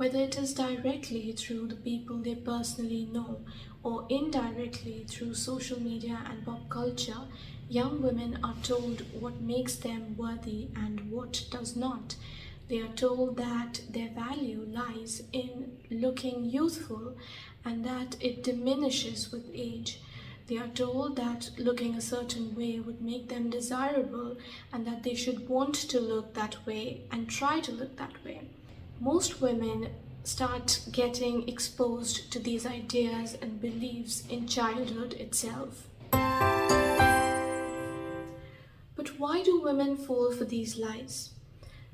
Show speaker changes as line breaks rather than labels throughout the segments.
Whether it is directly through the people they personally know or indirectly through social media and pop culture, young women are told what makes them worthy and what does not. They are told that their value lies in looking youthful and that it diminishes with age. They are told that looking a certain way would make them desirable and that they should want to look that way and try to look that way. Most women start getting exposed to these ideas and beliefs in childhood itself. But why do women fall for these lies?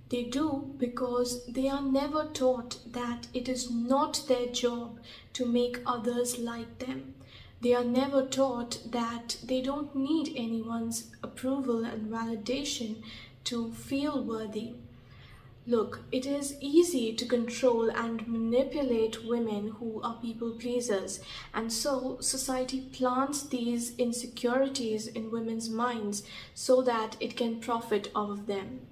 They do because they are never taught that it is not their job to make others like them. They are never taught that they don't need anyone's approval and validation to feel worthy. Look, it is easy to control and manipulate women who are people pleasers, and so society plants these insecurities in women's minds so that it can profit off of them.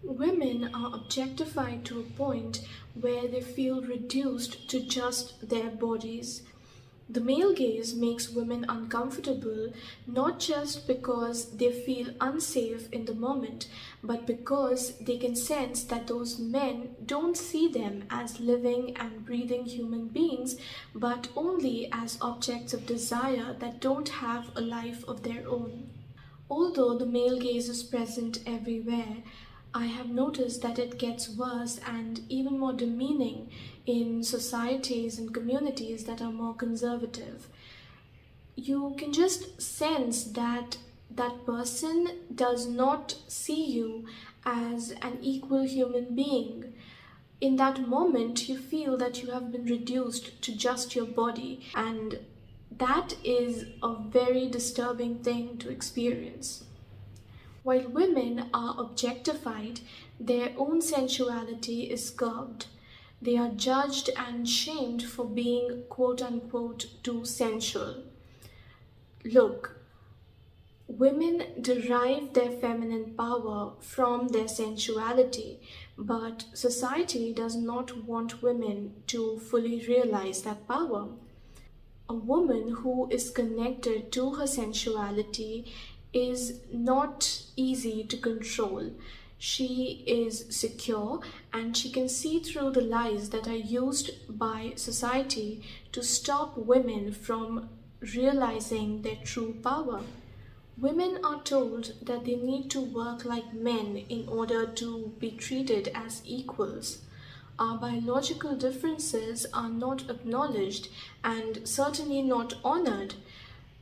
Women are objectified to a point where they feel reduced to just their bodies. The male gaze makes women uncomfortable not just because they feel unsafe in the moment, but because they can sense that those men don't see them as living and breathing human beings, but only as objects of desire that don't have a life of their own. Although the male gaze is present everywhere, I have noticed that it gets worse and even more demeaning in societies and communities that are more conservative. You can just sense that that person does not see you as an equal human being. In that moment, you feel that you have been reduced to just your body, and that is a very disturbing thing to experience. While women are objectified, their own sensuality is curbed. They are judged and shamed for being quote unquote too sensual. Look, women derive their feminine power from their sensuality, but society does not want women to fully realize that power. A woman who is connected to her sensuality is not easy to control. She is secure and she can see through the lies that are used by society to stop women from realizing their true power. Women are told that they need to work like men in order to be treated as equals. Our biological differences are not acknowledged and certainly not honored.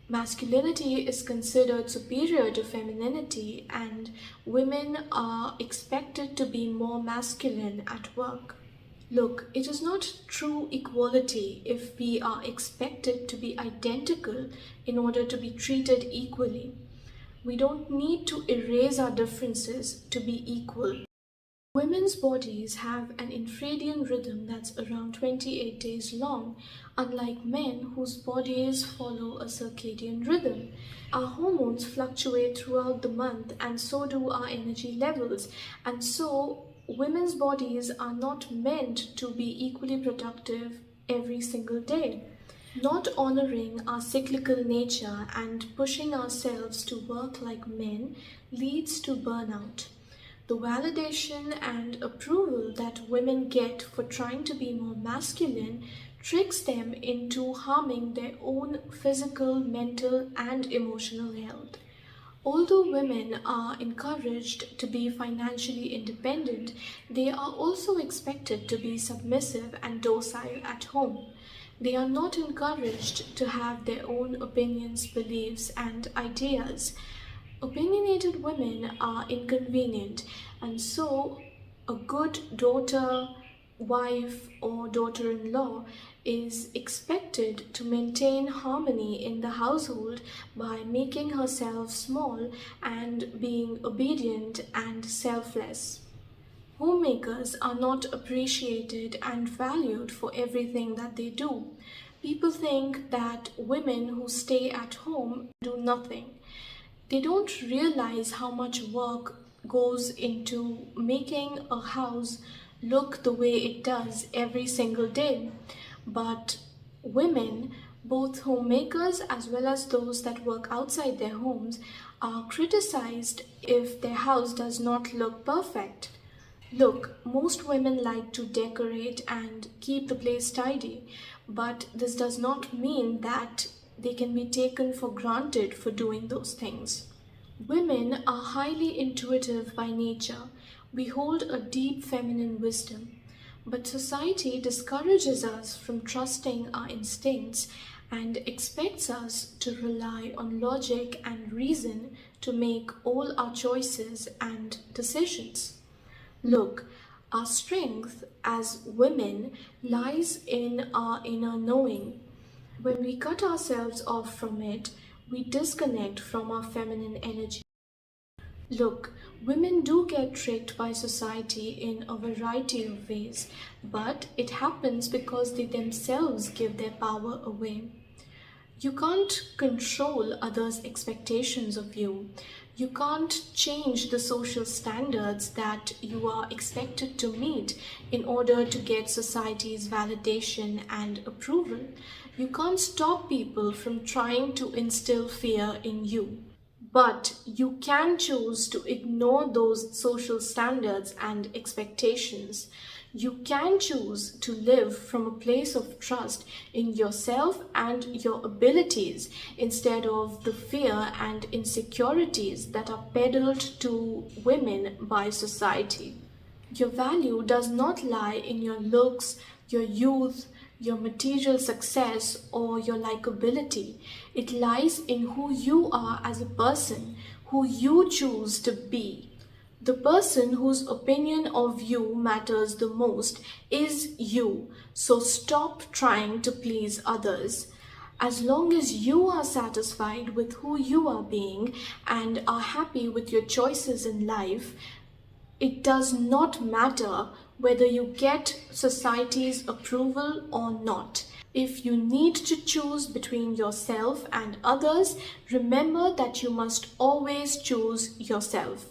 Masculinity is considered superior to femininity, and women are expected to be more masculine at work. Look, it is not true equality if we are expected to be identical in order to be treated equally. We don't need to erase our differences to be equal. Women's bodies have an infradian rhythm that's around 28 days long, unlike men whose bodies follow a circadian rhythm. Our hormones fluctuate throughout the month, and so do our energy levels, and so women's bodies are not meant to be equally productive every single day. Not honoring our cyclical nature and pushing ourselves to work like men leads to burnout. The validation and approval that women get for trying to be more masculine tricks them into harming their own physical, mental, and emotional health. Although women are encouraged to be financially independent, they are also expected to be submissive and docile at home. They are not encouraged to have their own opinions, beliefs, and ideas. Opinionated women are inconvenient, and so a good daughter, wife, or daughter in law is expected to maintain harmony in the household by making herself small and being obedient and selfless. Homemakers are not appreciated and valued for everything that they do. People think that women who stay at home do nothing. They don't realize how much work goes into making a house look the way it does every single day. But women, both homemakers as well as those that work outside their homes, are criticized if their house does not look perfect. Look, most women like to decorate and keep the place tidy, but this does not mean that they can be taken for granted for doing those things. Women are highly intuitive by nature. We hold a deep feminine wisdom. But society discourages us from trusting our instincts and expects us to rely on logic and reason to make all our choices and decisions. Look, our strength as women lies in our inner knowing. When we cut ourselves off from it, we disconnect from our feminine energy. Look, women do get tricked by society in a variety of ways, but it happens because they themselves give their power away. You can't control others' expectations of you. You can't change the social standards that you are expected to meet in order to get society's validation and approval. You can't stop people from trying to instill fear in you. But you can choose to ignore those social standards and expectations. You can choose to live from a place of trust in yourself and your abilities instead of the fear and insecurities that are peddled to women by society. Your value does not lie in your looks, your youth, your material success, or your likability. It lies in who you are as a person, who you choose to be. The person whose opinion of you matters the most is you. So stop trying to please others. As long as you are satisfied with who you are being and are happy with your choices in life, it does not matter whether you get society's approval or not. If you need to choose between yourself and others, remember that you must always choose yourself.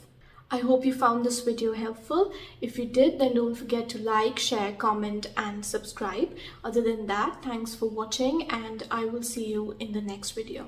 I hope you found this video helpful. If you did, then don't forget to like, share, comment, and subscribe. Other than that, thanks for watching, and I will see you in the next video.